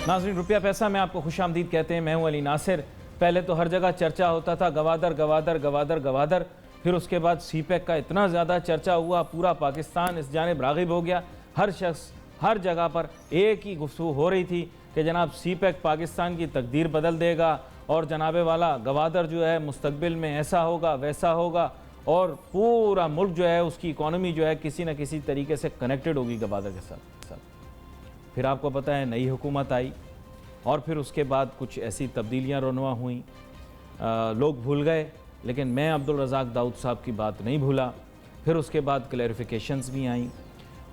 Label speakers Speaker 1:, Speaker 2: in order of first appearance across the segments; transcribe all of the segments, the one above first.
Speaker 1: ناظرین روپیہ پیسہ میں آپ کو خوش آمدید کہتے ہیں. میں ہوں علی ناصر. پہلے تو ہر جگہ چرچا ہوتا تھا گوادر گوادر گوادر گوادر. پھر اس کے بعد سی پیک کا اتنا زیادہ چرچا ہوا, پورا پاکستان اس جانب راغب ہو گیا. ہر شخص ہر جگہ پر ایک ہی گفتگو ہو رہی تھی کہ جناب سی پیک پاکستان کی تقدیر بدل دے گا, اور جناب والا گوادر جو ہے مستقبل میں ایسا ہوگا ویسا ہوگا, اور پورا ملک جو ہے اس کی اکانومی جو ہے کسی نہ کسی طریقے سے کنیکٹڈ ہوگی گوادر کے ساتھ. پھر آپ کو پتہ ہے نئی حکومت آئی, اور پھر اس کے بعد کچھ ایسی تبدیلیاں رونما ہوئیں, لوگ بھول گئے, لیکن میں عبدالرزاق داؤد صاحب کی بات نہیں بھولا. پھر اس کے بعد کلیریفیکیشنز بھی آئیں,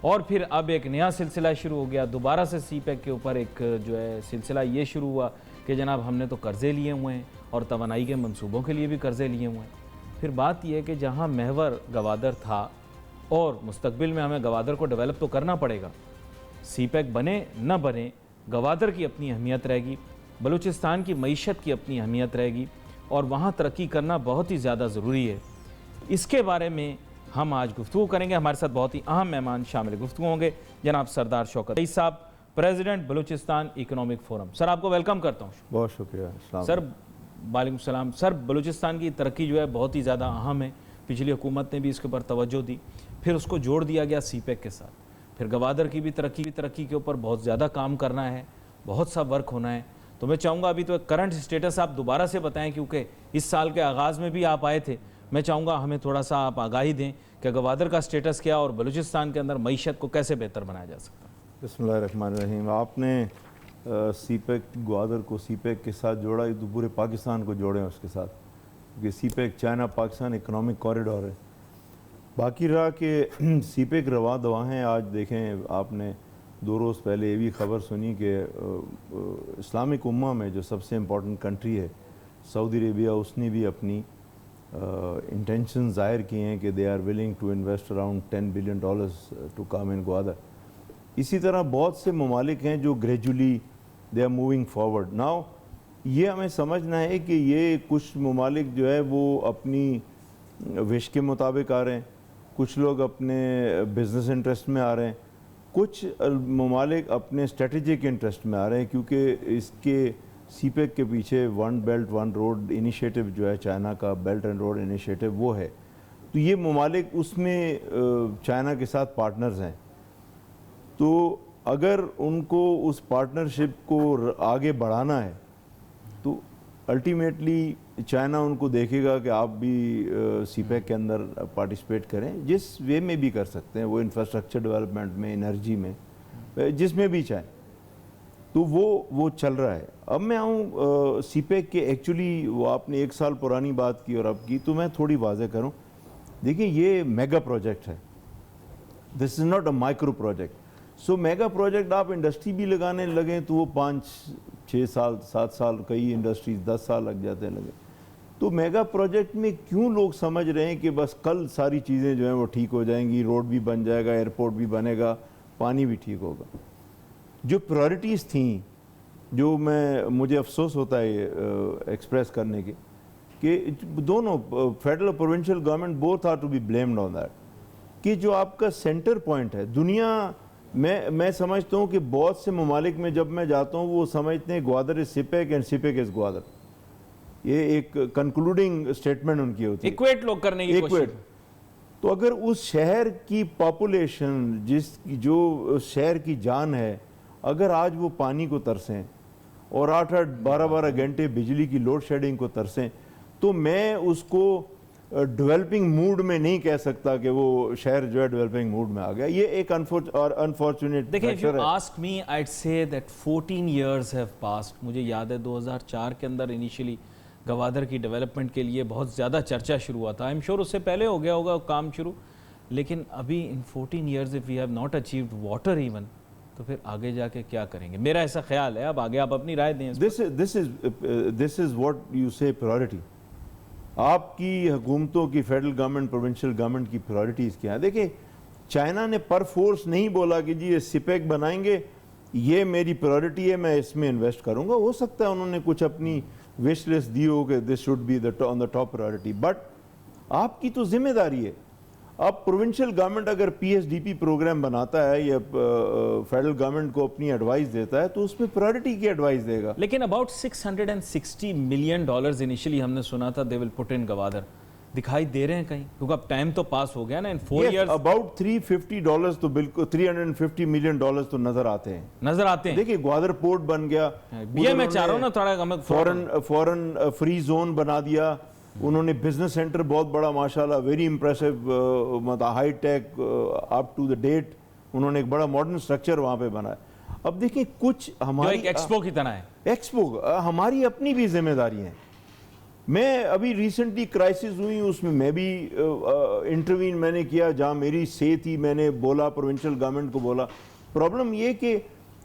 Speaker 1: اور پھر اب ایک نیا سلسلہ شروع ہو گیا. دوبارہ سے سی پیک کے اوپر ایک جو ہے سلسلہ یہ شروع ہوا کہ جناب ہم نے تو قرضے لیے ہوئے ہیں, اور توانائی کے منصوبوں کے لیے بھی قرضے لیے ہوئے ہیں. پھر بات یہ ہے کہ جہاں محور گوادر تھا, اور مستقبل میں ہمیں گوادر کو ڈیولپ تو کرنا پڑے گا, سی پیک بنے نہ بنے, گوادر کی اپنی اہمیت رہے گی, بلوچستان کی معیشت کی اپنی اہمیت رہے گی, اور وہاں ترقی کرنا بہت ہی زیادہ ضروری ہے. اس کے بارے میں ہم آج گفتگو کریں گے. ہمارے ساتھ بہت ہی اہم مہمان شامل گفتگو ہوں گے, جناب سردار شوکت رئیس صاحب, پریزیڈنٹ بلوچستان اکنامک فورم. سر آپ کو ویلکم کرتا ہوں.
Speaker 2: بہت شکریہ.
Speaker 1: سر وعلیکم السلام. سر بلوچستان کی ترقی جو ہے بہت ہی زیادہ اہم ہے. پچھلی حکومت نے بھی اس کے اوپر توجہ دی, پھر اس کو جوڑ دیا گیا سی پیک کے ساتھ. پھر گوادر کی بھی ترقی کے اوپر بہت زیادہ کام کرنا ہے, بہت سا ورک ہونا ہے. تو میں چاہوں گا ابھی تو کرنٹ سٹیٹس آپ دوبارہ سے بتائیں, کیونکہ اس سال کے آغاز میں بھی آپ آئے تھے. میں چاہوں گا ہمیں تھوڑا سا آپ آگاہی دیں کہ گوادر کا سٹیٹس کیا, اور بلوچستان کے اندر معیشت کو کیسے بہتر بنایا جا سکتا ہے.
Speaker 2: بسم اللہ الرحمن الرحیم. آپ نے سی پیک گوادر کو سی پیک کے ساتھ جوڑا, تو پورے پاکستان کو جوڑیں اس کے ساتھ, کیونکہ CPEC China Pakistan economic corridor ہے. باقی رہا کہ سی پیک رواں دواں ہیں. آج دیکھیں, آپ نے 2 روز پہلے یہ بھی خبر سنی کہ اسلامک امہ میں جو سب سے امپورٹنٹ کنٹری ہے سعودی عربیہ, اس نے بھی اپنی انٹینشن ظاہر کی ہیں کہ they are willing to invest around $10 billion to come in Gwadar. اسی طرح بہت سے ممالک ہیں جو gradually they are moving forward. Now یہ ہمیں سمجھنا ہے کہ یہ کچھ ممالک جو ہے وہ اپنی وش کے مطابق آ رہے ہیں, کچھ لوگ اپنے بزنس انٹرسٹ میں آ رہے ہیں, کچھ ممالک اپنے اسٹریٹجک انٹرسٹ میں آ رہے ہیں, کیونکہ اس کے سی پیک کے پیچھے one belt one road initiative جو ہے چائنا کا, بیلٹ اینڈ روڈ انیشیٹو وہ ہے. تو یہ ممالک اس میں چائنا کے ساتھ پارٹنرز ہیں. تو اگر ان کو اس پارٹنرشپ کو آگے بڑھانا ہے تو الٹیمیٹلی چائنا ان کو دیکھے گا کہ آپ بھی سی پیک کے اندر پارٹیسپیٹ کریں, جس وے میں بھی کر سکتے ہیں, وہ انفراسٹرکچر ڈیولپمنٹ میں, انرجی میں, جس میں بھی چاہیں. تو وہ چل رہا ہے. اب میں آؤں سی پیک کے, ایکچولی وہ آپ نے 1 سال پرانی بات کی اور اب کی, تو میں تھوڑی واضح کروں. دیکھیں یہ میگا پروجیکٹ ہے, this is not a micro project. So mega project آپ انڈسٹری بھی لگانے لگیں تو وہ 5-6 سال 7 سال, کئی انڈسٹریز 10 سال لگ جاتے ہیں لگے. تو میگا پروجیکٹ میں کیوں لوگ سمجھ رہے ہیں کہ بس کل ساری چیزیں جو ہیں وہ ٹھیک ہو جائیں گی, روڈ بھی بن جائے گا, ایئرپورٹ بھی بنے گا, پانی بھی ٹھیک ہوگا. جو پرائرٹیز تھیں, جو مجھے افسوس ہوتا ہے ایکسپریس کرنے کے, کہ دونوں فیڈرل اور provincial government both are to be blamed on that, کہ جو آپ کا سینٹر پوائنٹ ہے دنیا میں سمجھتا ہوں کہ بہت سے ممالک میں جب میں جاتا ہوں وہ سمجھتے ہیں Gwadar is CPEC and CPEC is Gwadar. یہ ایک کنکلوڈنگ اسٹیٹمنٹ ان کی ہوتی ہے,
Speaker 1: ایکویٹ لوگ کرنے کی کوشش.
Speaker 2: تو اگر اس شہر کی پاپولیشن, جو شہر کی جان ہے, اگر آج وہ پانی کو ترسیں اور 8-8 12-12 گھنٹے بجلی کی لوڈ شیڈنگ کو ترسیں, تو میں اس کو ڈیولپنگ موڈ میں نہیں کہہ سکتا کہ وہ شہر جو ہے ڈیولپنگ موڈ میں آ گیا. یہ ایک انفارچونیٹ
Speaker 1: دیکھیں, if you ask me, I'd say that 14 years have passed. مجھے یاد ہے 2004 کے اندر انیشلی گوادر کی ڈیولپمنٹ کے لیے بہت زیادہ چرچا شروع ہوا تھا. آئی ایم شیور اس سے پہلے ہو گیا ہوگا کام شروع, لیکن ابھی ان 14 years if we have not achieved water even, تو پھر آگے جا کے کیا کریں گے, میرا ایسا خیال ہے. اب آگے آپ اپنی رائے دیں.
Speaker 2: This is what you say priority. آپ کی حکومتوں کی, فیڈرل گورنمنٹ, پروونشل گورنمنٹ کی پرائرٹیز کیا ہیں. دیکھیں, چائنا نے پر فورس نہیں بولا کہ جی یہ سی پیک بنائیں گے, یہ میری پرائرٹی ہے, میں اس میں انویسٹ کروں گا. ہو سکتا ہے انہوں نے کچھ اپنی وش لسٹ دی ہو کہ this should be on the top priority, but آپ کی تو ذمہ داری ہے. اب پروونشل گورنمنٹ اگر P S D P program بناتا ہے یا فیڈرل گورنمنٹ کو اپنی ایڈوائز دیتا ہے تو اس میں پرائرٹی کی ایڈوائز دے گا.
Speaker 1: لیکن اباؤٹ $660 ملین انیشلی ہم نے سنا تھا دے ول پٹ ان گوادر, دکھائی دے رہے ہیں کہیں؟ کیونکہ اب ٹائم تو پاس ہو گیا نا, ان 4 ایئرز
Speaker 2: اباؤٹ $350 تو بالکل $350 ملین تو نظر آتے ہیں. دیکھیں گوادر پورٹ بن گیا,
Speaker 1: یہ میں چاہ رہا ہوں نا تھوڑا
Speaker 2: فورن فری زون بنا دیا انہوں نے, بزنس سینٹر بہت بڑا ماشاءاللہ, very impressive, high tech up to the date, انہوں نے ایک بڑا ماڈرن سٹرکچر وہاں پہ بنایا. اب دیکھیں کچھ ہماری
Speaker 1: ایکسپو کی طرح ہے,
Speaker 2: ایکسپو ہماری اپنی بھی ذمہ داری ہیں. میں ابھی ریسنٹلی کرائسس ہوئی اس میں بھی انٹروین میں نے کیا, جہاں میری سے تھی میں نے بولا, پروونشل گورنمنٹ کو بولا. پرابلم یہ کہ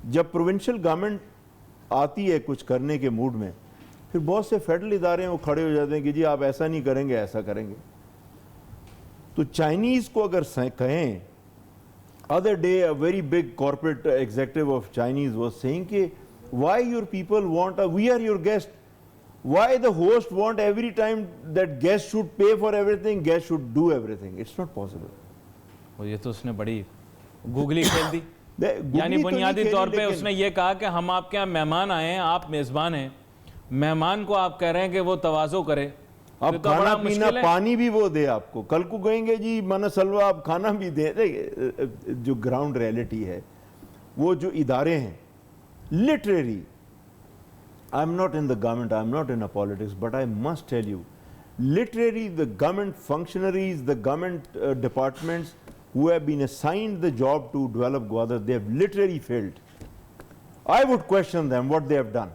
Speaker 2: جب پروونشل گورنمنٹ آتی ہے کچھ کرنے کے موڈ میں, پھر بہت سے فیڈرل ادارے ہیں وہ کھڑے ہو جاتے ہیں کہ جی آپ ایسا نہیں کریں گے, ایسا کریں گے. تو چائنیز کو اگر کہیں, other day a very big corporate executive of Chinese was saying کہ why your people want we are your guest, why the host want every time that guest should pay for everything, guest should do everything, it's not possible.
Speaker 1: یہ تو اس نے بڑی googly کھیل دی, یعنی بنیادی طور پہ اس نے یہ کہا کہ ہم آپ کے یہاں مہمان آئے ہیں, آپ میزبان ہیں, مہمان کو آپ کہہ رہے ہیں کہ وہ تواضع کرے,
Speaker 2: اب کھانا پینا پانی بھی وہ دے آپ کو, کل کو کہیں گے جی من سلوا آپ کھانا بھی دیں. جو گراؤنڈ ریئلٹی ہے, وہ جو ادارے ہیں literary, I am not in the government, I am not in a politics, but I must tell you, literally the government functionaries, the government departments who have been assigned the job to develop Gwadar, they have literally failed. I would question them what they have done.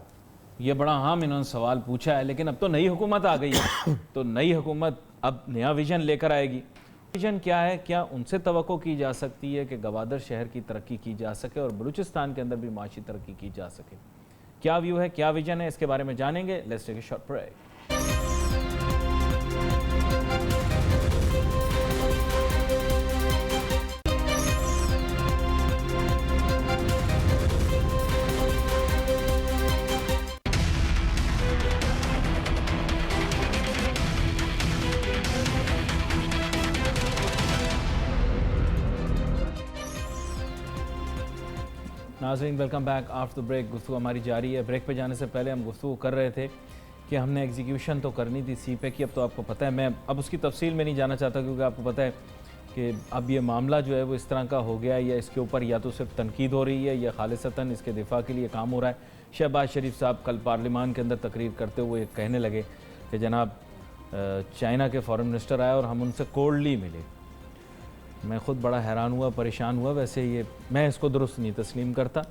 Speaker 1: یہ بڑا ہم انہوں نے سوال پوچھا ہے, لیکن اب تو نئی حکومت آ گئی ہے, تو نئی حکومت اب نیا ویژن لے کر آئے گی. ویژن کیا ہے؟ کیا ان سے توقع کی جا سکتی ہے کہ گوادر شہر کی ترقی کی جا سکے اور بلوچستان کے اندر بھی معاشی ترقی کی جا سکے؟ کیا ویو ہے, کیا ویژن ہے, اس کے بارے میں جانیں گے. Let's take a short break. ناظرین ویلکم بیک آفٹر بریک. گفتگو ہماری جاری ہے. بریک پہ جانے سے پہلے ہم گفتگو کر رہے تھے کہ ہم نے ایگزیکیوشن تو کرنی تھی سی پیک کی, اب تو آپ کو پتہ ہے, میں اب اس کی تفصیل میں نہیں جانا چاہتا کیونکہ آپ کو پتہ ہے کہ اب یہ معاملہ جو ہے وہ اس طرح کا ہو گیا ہے, یا اس کے اوپر یا تو صرف تنقید ہو رہی ہے یا خالصتاً اس کے دفاع کے لیے کام ہو رہا ہے. شہباز شریف صاحب کل پارلیمان کے اندر تقریر کرتے ہوئے کہنے لگے کہ جناب چائنا کے فارن منسٹر آئے اور ہم ان سے کولڈلی ملے. میں خود بڑا حیران ہوا, پریشان ہوا. ویسے یہ میں اس کو درست نہیں تسلیم کرتا,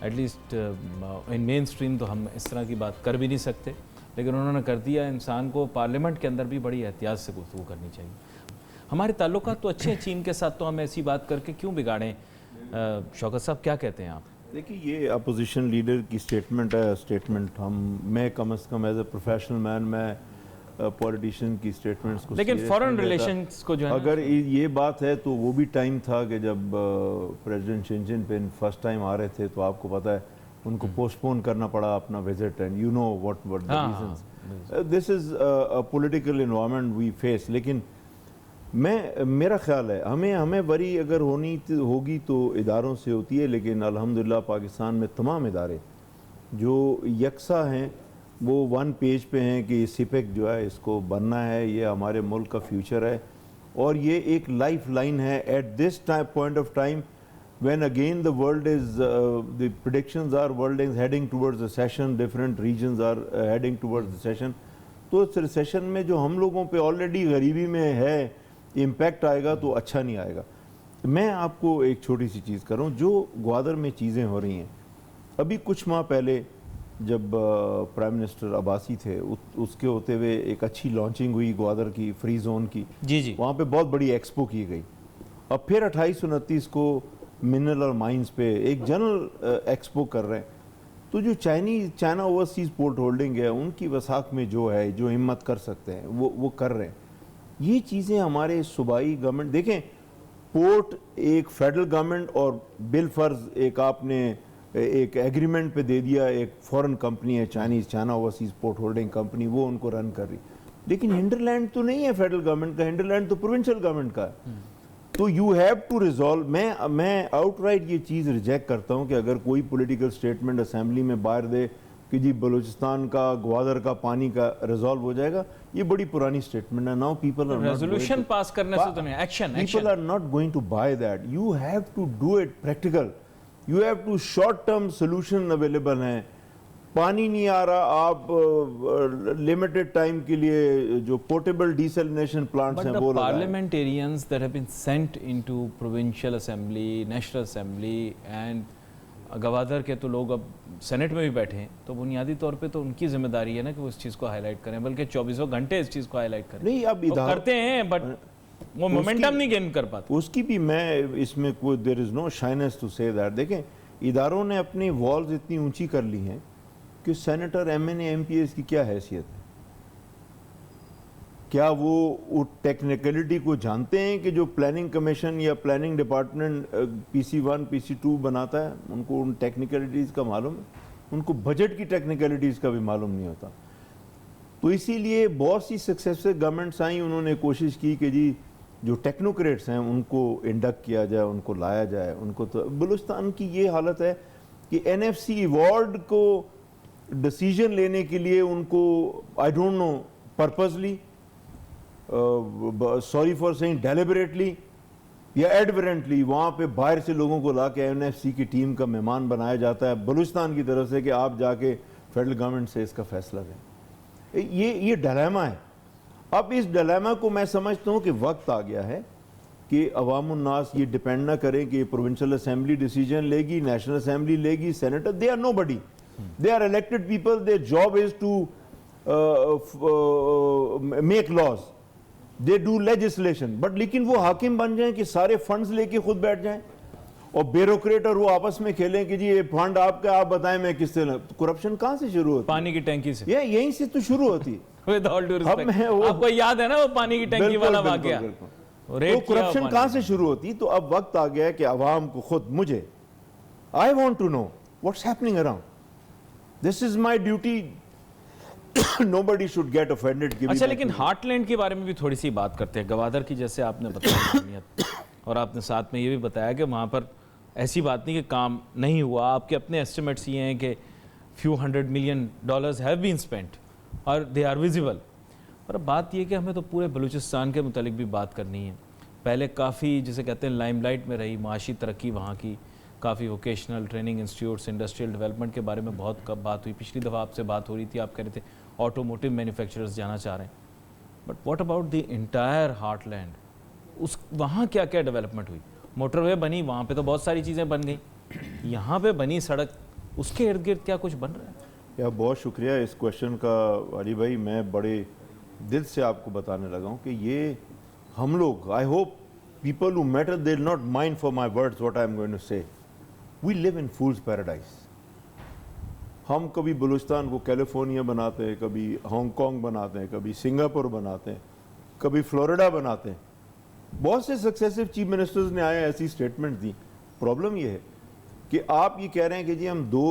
Speaker 1: at least in main stream تو ہم اس طرح کی بات کر بھی نہیں سکتے, لیکن انہوں نے کر دیا. انسان کو پارلیمنٹ کے اندر بھی بڑی احتیاط سے گفتگو کرنی چاہیے. ہمارے تعلقات تو اچھے ہیں چین کے ساتھ, تو ہم ایسی بات کر کے کیوں بگاڑیں؟ شوکت صاحب کیا کہتے ہیں آپ؟
Speaker 2: دیکھیے یہ اپوزیشن لیڈر کی سٹیٹمنٹ ہے, سٹیٹمنٹ میں کم از کم ایز اے پروفیشنل مین میں پولیٹیشین کی سٹیٹمنٹس کو,
Speaker 1: لیکن فورن ریلیشنز کو جو ہے
Speaker 2: اگر یہ بات ہے تو وہ بھی ٹائم تھا کہ جب پریزیڈنٹ شی جن پنگ فرسٹ ٹائم آ رہے تھے, تو آپ کو پتہ ہے ان کو پوسٹ پون کرنا پڑا اپنا visit, and you know what the reasons. This is a political environment we face. لیکن میرا خیال ہے ہمیں وری اگر ہوگی تو اداروں سے ہوتی ہے, لیکن الحمدللہ پاکستان میں تمام ادارے جو یکساں ہیں وہ ون پیج پہ ہیں کہ سی پیک جو ہے اس کو بننا ہے, یہ ہمارے ملک کا فیوچر ہے, اور یہ ایک لائف لائن ہے at this point of time when again the world is the predictions are world is heading towards recession, different regions are heading towards recession. تو اس ریسیشن میں جو ہم لوگوں پہ آلریڈی غریبی میں ہے امپیکٹ آئے گا تو اچھا نہیں آئے گا. میں آپ کو ایک چھوٹی سی چیز کروں, جو گوادر میں چیزیں ہو رہی ہیں, ابھی کچھ ماہ پہلے جب پرائم منسٹر عباسی تھے اس کے ہوتے ہوئے ایک اچھی لانچنگ ہوئی گوادر کی فری زون کی,
Speaker 1: جی
Speaker 2: وہاں پہ بہت بڑی ایکسپو کی گئی. اب پھر 28-29 کو منرل اور مائنز پہ ایک جنرل ایکسپو کر رہے ہیں. تو جو چائنا اوورسیز پورٹ ہولڈنگ ہے ان کی وساخ میں جو ہے, جو ہمت کر سکتے ہیں وہ کر رہے ہیں. یہ چیزیں ہمارے صوبائی گورنمنٹ, دیکھیں پورٹ ایک فیڈرل گورنمنٹ اور بالفرض ایک آپ نے ایک ایگریمنٹ پہ دے دیا, ایک فورن کمپنی ہے China overseas port holding company, وہ ان کو رن کر رہی. لیکن ہنڈرلینڈ تو نہیں ہے فیڈرل گورنمنٹ کا, ہنڈرلینڈ تو پروونشل گورنمنٹ کا ہے. تو یو ہیو ٹو ریزالو. میں آؤٹ رائٹ یہ چیز ریجیکٹ کرتا ہوں کہ اگر کوئی پولیٹیکل سٹیٹمنٹ اسمبلی میں باہر دے کہ جی بلوچستان کا گوادر کا پانی کا ریزالو ہو جائے گا, یہ بڑی پرانی سٹیٹمنٹ ہے. Now people are
Speaker 1: resolution pass کرنے سے تو نہیں, action.
Speaker 2: People are not going to buy that. You have to do it practical. You have to short term solution available ہیں. پانی نہیں آ رہا, آپ لمیٹڈ ٹائم کے لیے جو پورٹیبل ڈیسلینیشن پلانٹس ہیں وہ لگائیں.
Speaker 1: Parliamentarians that have been sent into provincial assembly, national assembly and Gwadar کے تو لوگ اب سینٹ میں بھی بیٹھے ہیں, تو بنیادی طور پہ تو ان کی ذمہ داری ہے نا کہ وہ اس چیز کو ہائی لائٹ کریں, بلکہ 24 گھنٹے اس چیز کو ہائی لائٹ کریں.
Speaker 2: نہیں اب
Speaker 1: وہ کرتے ہیں بٹ وہ مومنٹم نہیں گین کر پاتے.
Speaker 2: اس کی بھی میں اس میں کوئی دیر از نو شائنس ٹو سے دیٹ. دیکھیں اداروں نے اپنی والز اتنی اونچی کر لی ہیں کہ سینیٹر, ایم این اے, ایم پی ایس کی کیا حیثیت ہے؟ کیا وہ ٹیکنیکلٹی کو جانتے ہیں کہ جو پلاننگ کمیشن یا پلاننگ ڈپارٹمنٹ PC1 PC2 بناتا ہے ان کو ان ٹیکنیکلٹیز کا معلوم ہے؟ ان کو بجٹ کی ٹیکنیکلٹیز کا بھی معلوم نہیں ہوتا. تو اسی لیے بہت سی سکسیسفل گورنمنٹس آئیں, انہوں نے کوشش کی کہ جی جو ٹیکنوکریٹس ہیں ان کو انڈکٹ کیا جائے, ان کو لایا جائے. ان کو تو بلوچستان کی یہ حالت ہے کہ NFC ایوارڈ کو ڈیسیجن لینے کے لیے ان کو I don't know purposely, sorry for saying deliberately یا ایڈورنٹلی, وہاں پہ باہر سے لوگوں کو لا کے NFC کی ٹیم کا مہمان بنایا جاتا ہے بلوچستان کی طرف سے کہ آپ جا کے فیڈرل گورنمنٹ سے اس کا فیصلہ لیں. یہ ڈیلیما ہے. اب اس ڈیلیما کو میں سمجھتا ہوں کہ وقت آ گیا ہے کہ عوام الناس یہ ڈیپینڈ نہ کریں کہ پروونشل اسمبلی ڈیسیجن لے گی, نیشنل اسمبلی لے گی, senator, they are nobody. They are elected people, their job is to make laws. They do legislation. But لیکن وہ حاکم بن جائیں کہ سارے فنڈز لے کے خود بیٹھ جائیں اور بیوروکریٹ اور وہ آپس میں کھیلیں کہ جی یہ فنڈ آپ کا, آپ بتائیں میں کس سے. کرپشن کہاں سے شروع ہوتی؟
Speaker 1: پانی کی ٹینکی سے.
Speaker 2: یہیں سے تو شروع ہوتی.
Speaker 1: With all due respect. آپ کو یاد ہے نا وہ پانی کی ٹینکی والا واقعہ؟
Speaker 2: تو کرپشن کہاں سے شروع ہوتی؟ تو اب وقت آ گیا ہے کہ عوام کو خود, مجھے I want to know what's happening around. This is my duty. Nobody should get offended.
Speaker 1: اچھا لیکن ہارٹ لینڈ کے بارے میں بھی تھوڑی سی بات کرتے ہیں. گوادر کی جیسے آپ نے بتایا اور آپ نے ساتھ میں یہ بھی بتایا کہ وہاں پر ایسی بات نہیں کہ کام نہیں ہوا. آپ کے اپنے ایسٹیمیٹس یہ ہیں کہ few $100 million have been spent اور they are visible. اور اب بات یہ کہ ہمیں تو پورے بلوچستان کے متعلق بھی بات کرنی ہے. پہلے کافی جسے کہتے ہیں لائم لائٹ میں رہی معاشی ترقی وہاں کی, کافی vocational training institutes, industrial development کے بارے میں بہت بات ہوئی. پچھلی دفعہ آپ سے بات ہو رہی تھی, آپ کہہ رہے تھے آٹوموٹیو مینوفیکچررز جانا چاہ رہے ہیں. But what about the entire heartland? وہاں کیا کیا ڈیولپمنٹ ہوئی؟ موٹر وے بنی, وہاں پہ تو بہت ساری چیزیں بن گئیں. یہاں پہ بنی سڑک, اس کے ارد گرد کیا کچھ بن رہا ہے؟
Speaker 2: بہت شکریہ اس کویشچن کا علی بھائی. میں بڑے دل سے آپ کو بتانے لگا ہوں کہ یہ ہم لوگ, I hope people who matter, they will not mind for my words what I am going to say. We live in fool's paradise. ہم کبھی بلوچستان کو کیلیفورنیا بناتے ہیں, کبھی ہانگ کانگ بناتے ہیں, کبھی سنگاپور بناتے ہیں, کبھی فلوریڈا بناتے ہیں. بہت سے سکسیسو چیف منسٹرز نے آئے ایسی سٹیٹمنٹ دی. پرابلم یہ ہے کہ آپ یہ کہہ رہے ہیں کہ جی ہم 2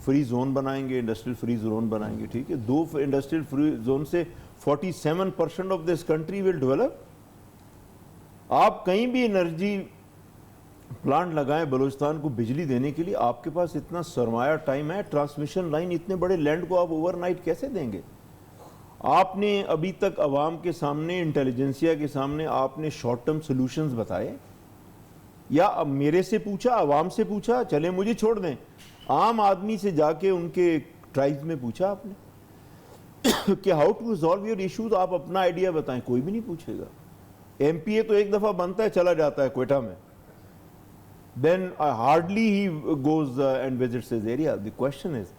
Speaker 2: فری زون بنائیں گے, انڈسٹریل فری زون بنائیں گے. ٹھیک ہے, 2 انڈسٹریل فری زون سے 47% of this country will develop. آپ کہیں بھی انرجی پلانٹ لگائیں بلوچستان کو بجلی دینے کے لیے, آپ کے پاس اتنا سرمایہ, ٹائم ہے, ٹرانسمیشن لائن, اتنے بڑے لینڈ کو آپ اوور نائٹ کیسے دیں گے؟ آپ نے ابھی تک عوام کے سامنے, انٹیلیجنسیا کے سامنے آپ نے شارٹ ٹرم سولوشنز بتائے یا اب میرے سے پوچھا, عوام سے پوچھا؟ چلیں مجھے چھوڑ دیں, عام آدمی سے جا کے ان کے ٹرائبز میں پوچھا آپ نے کہ how to resolve your issues? آپ اپنا آئیڈیا بتائیں, کوئی بھی نہیں پوچھے گا. ایم پی اے تو ایک دفعہ بنتا ہے, چلا جاتا ہے کوئٹہ میں, then hardly he goes and visits his area. The question is,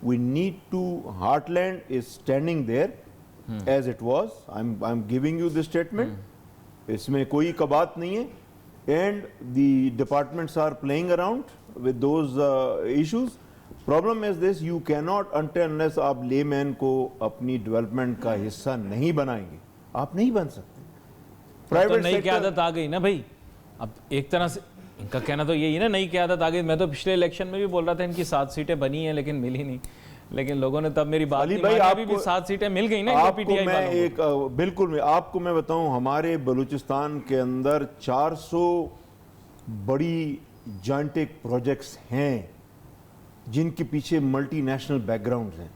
Speaker 2: we need to, Heartland is standing there as it was. I'm giving you this statement. اس میں کوئی کبات نہیں ہے, and the departments are playing around with those issues. Problem is this, you cannot until unless آپ layman کو اپنی development کا حصہ نہیں بنائیں گے, آپ نہیں بن سکتے.
Speaker 1: تو نئی قیادت آ گئی نا بھائی. اب ایک طرح سے ان کا کہنا تو یہی ہے نا, نئی قیادت آ گئی. میں تو پچھلے الیکشن میں بھی بول رہا تھا ان کی 7 سیٹیں بنی ہیں لیکن ملی نہیں. لیکن لوگوں نے تب میری بات
Speaker 2: علی
Speaker 1: نہیں
Speaker 2: بھائی،
Speaker 1: مانی،
Speaker 2: آپ
Speaker 1: ابھی بھی
Speaker 2: کو
Speaker 1: 7 سیٹیں مل گئی نا
Speaker 2: آپ
Speaker 1: پی
Speaker 2: کو
Speaker 1: ٹی آئی
Speaker 2: میں
Speaker 1: والوں کو۔
Speaker 2: ایک بالکل آپ کو میں بتاؤں، ہمارے بلوچستان کے اندر 400 بڑی جائنٹک پروجیکٹس ہیں جن کے پیچھے ملٹی نیشنل بیک گراؤنڈز ہیں،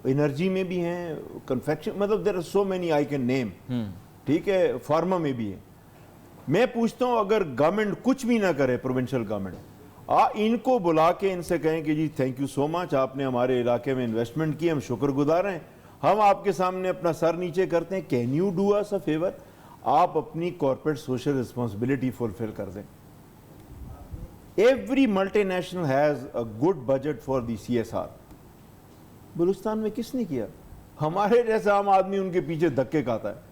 Speaker 2: انرجی میں بھی ہیں، کنفیکشن، مطلب there are so many I can name, ٹھیک ہے، فارما میں بھی ہے۔ میں پوچھتا ہوں اگر گورنمنٹ کچھ بھی نہ کرے، پروونشل گورنمنٹ، ان کو بلا کے ان سے کہیں کہ جی تھینک یو سو مچ، آپ نے ہمارے علاقے میں انویسٹمنٹ کی، ہم شکر گزار ہیں، ہم آپ کے سامنے اپنا سر نیچے کرتے ہیں، can you do us a favour? آپ اپنی کارپوریٹ سوشل رسپانسبلٹی فلفل کر دیں۔ Every multinational has a good budget for the C S R. Balochistan میں کس نے کیا؟ ہمارے جیسا عام آدمی ان کے پیچھے دھکے کھاتا ہے،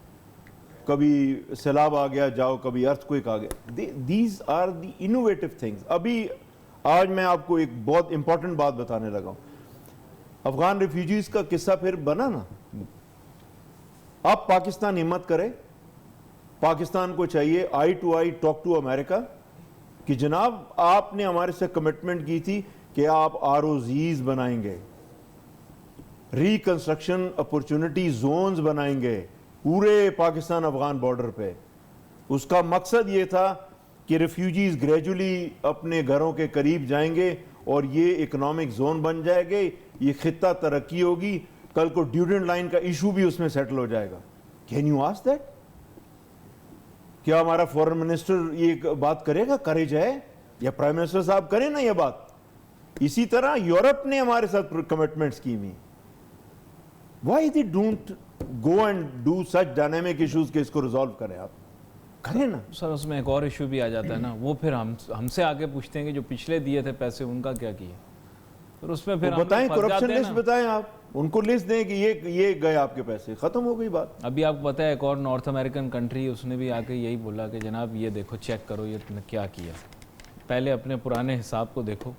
Speaker 2: کبھی سیلاب آ گیا جاؤ، کبھی ارتھ کوئک آ گیا۔ These are the innovative things. ابھی آج میں آپ کو ایک بہت امپورٹنٹ بات بتانے لگا ہوں، افغان ریفیوجیز کا قصہ پھر بنا نا۔ اب پاکستان ہمت کرے، پاکستان کو چاہیے آئی ٹو آئی ٹاک ٹو امریکہ کہ جناب آپ نے ہمارے سے کمٹمنٹ کی تھی کہ آپ آر او زیز بنائیں گے، ریکنسٹرکشن اپورچونٹی زونز بنائیں گے پورے پاکستان افغان بارڈر پہ۔ اس کا مقصد یہ تھا کہ ریفیوجیز گریجولی اپنے گھروں کے قریب جائیں گے اور یہ اکنامک زون بن جائے گے، یہ خطہ ترقی ہوگی، کل کو ڈیوڈنٹ لائن کا ایشو بھی اس میں سیٹل ہو جائے گا۔ Can you ask that? کیا ہمارا فورن منسٹر یہ بات کرے گا؟ کریج ہے؟ یا پرائم منسٹر صاحب کریں نا یہ بات۔ اسی طرح یورپ نے ہمارے ساتھ کمٹمنٹس کی ہوئی۔ Why they don't go and do such dynamic issues کہ اس کو ریزالو کریں؟ آپ کریں نا
Speaker 1: سر اس میں ایک اور ایشو بھی آ جاتا ہے نا، وہ پھر ہم سے آگے پوچھتے ہیں کہ جو پچھلے دیے تھے پیسے ان کا کیا کیا، پھر اس میں پھر ہم
Speaker 2: بتائیں،
Speaker 1: لوگ پھنس
Speaker 2: کرپشن
Speaker 1: جاتے ہیں
Speaker 2: لسٹ
Speaker 1: نا۔
Speaker 2: بتائیں، آپ ان کو لسٹ دیں کہ یہ گئے آپ کے پیسے، ختم ہو گئی بات۔
Speaker 1: ابھی آپ کو پتہ ہے ایک اور نارتھ امریکن کنٹری، اس نے بھی آ کے یہی بولا کہ جناب یہ دیکھو چیک کرو یہ تم نے کیا کیا، پہلے اپنے پرانے حساب کو دیکھو۔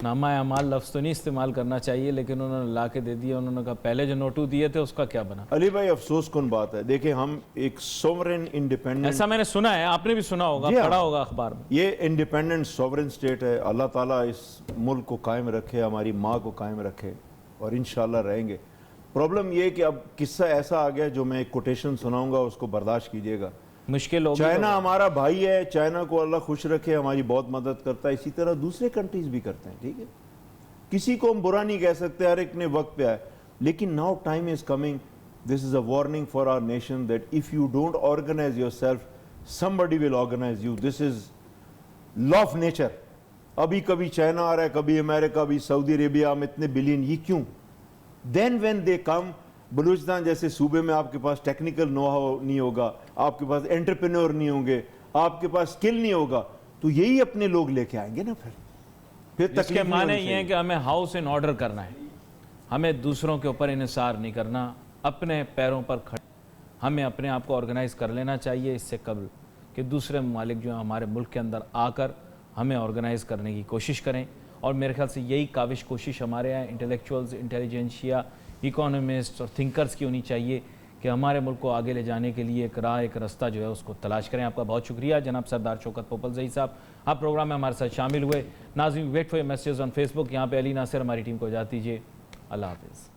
Speaker 1: نامہ اعمال لفظ تو نہیں استعمال کرنا چاہیے، لیکن انہوں نے لا کے دے دیا، انہوں نے کہا پہلے جو نوٹو دیے تھے اس کا کیا بنا۔
Speaker 2: علی بھائی افسوس کن بات ہے، دیکھیں ہم ایک سوورن انڈیپینڈنٹ،
Speaker 1: ایسا میں نے سنا ہے، آپ نے بھی سنا ہوگا، پڑھا ہوگا اخبار میں،
Speaker 2: یہ انڈیپینڈنٹ سوورن سٹیٹ ہے۔ اللہ تعالیٰ اس ملک کو قائم رکھے، ہماری ماں کو قائم رکھے، اور انشاءاللہ رہیں گے۔ پرابلم یہ کہ اب قصہ ایسا آ گیا جو میں ایک کوٹیشن سناؤں گا، اس کو برداشت کیجئے گا۔
Speaker 1: مشکل ہوگی۔
Speaker 2: چائنا ہمارا بھائی ہے، چائنا کو اللہ خوش رکھے، ہماری بہت مدد کرتا ہے، اسی طرح دوسرے کنٹریز بھی کرتے ہیں، ٹھیک ہے، کسی کو ہم برا نہیں کہہ سکتے، ہر ایک نے وقت پہ آئے، لیکن now time is coming, this is a warning for our nation that if you don't organise yourself somebody will organize you. this is law of nature. ابھی کبھی چائنا آ رہا ہے، کبھی امریکہ، کبھی سعودی عربیہ، ہم اتنے بلین، یہ کیوں؟ then when they come، Balochistan جیسے صوبے میں آپ کے پاس ٹیکنیکل نو ہاؤ نہیں ہوگا، آپ کے پاس انٹرپرینور نہیں ہوں گے، آپ کے پاس سکل نہیں ہوگا، تو یہی اپنے لوگ لے کے آئیں گے نا۔ پھر
Speaker 1: اس کے معنی یہ ہے کہ ہمیں ہاؤس ان آرڈر کرنا ہے، ہمیں دوسروں کے اوپر انحصار نہیں کرنا، اپنے پیروں پر کھڑے، ہمیں اپنے آپ کو آرگنائز کر لینا چاہیے اس سے قبل کہ دوسرے ممالک جو ہیں ہمارے ملک کے اندر آ کر ہمیں آرگنائز کرنے کی کوشش کریں۔ اور میرے خیال سے یہی کاوش کوشش ہمارے یہاں انٹلیکچوئلز، انٹیلیجنشیا، اکانومسٹ اور تھنکرز کی ہونی چاہیے کہ ہمارے ملک کو آگے لے جانے کے لیے ایک راہ، ایک رستہ جو ہے اس کو تلاش کریں۔ آپ کا بہت شکریہ جناب سردار شوکت پوپلزئی صاحب، آپ پروگرام میں ہمارے ساتھ شامل ہوئے۔ ناظرین wait for your messages on Facebook. یہاں پہ علی ناصر ہماری ٹیم کو اجازت دیجیے، اللہ حافظ۔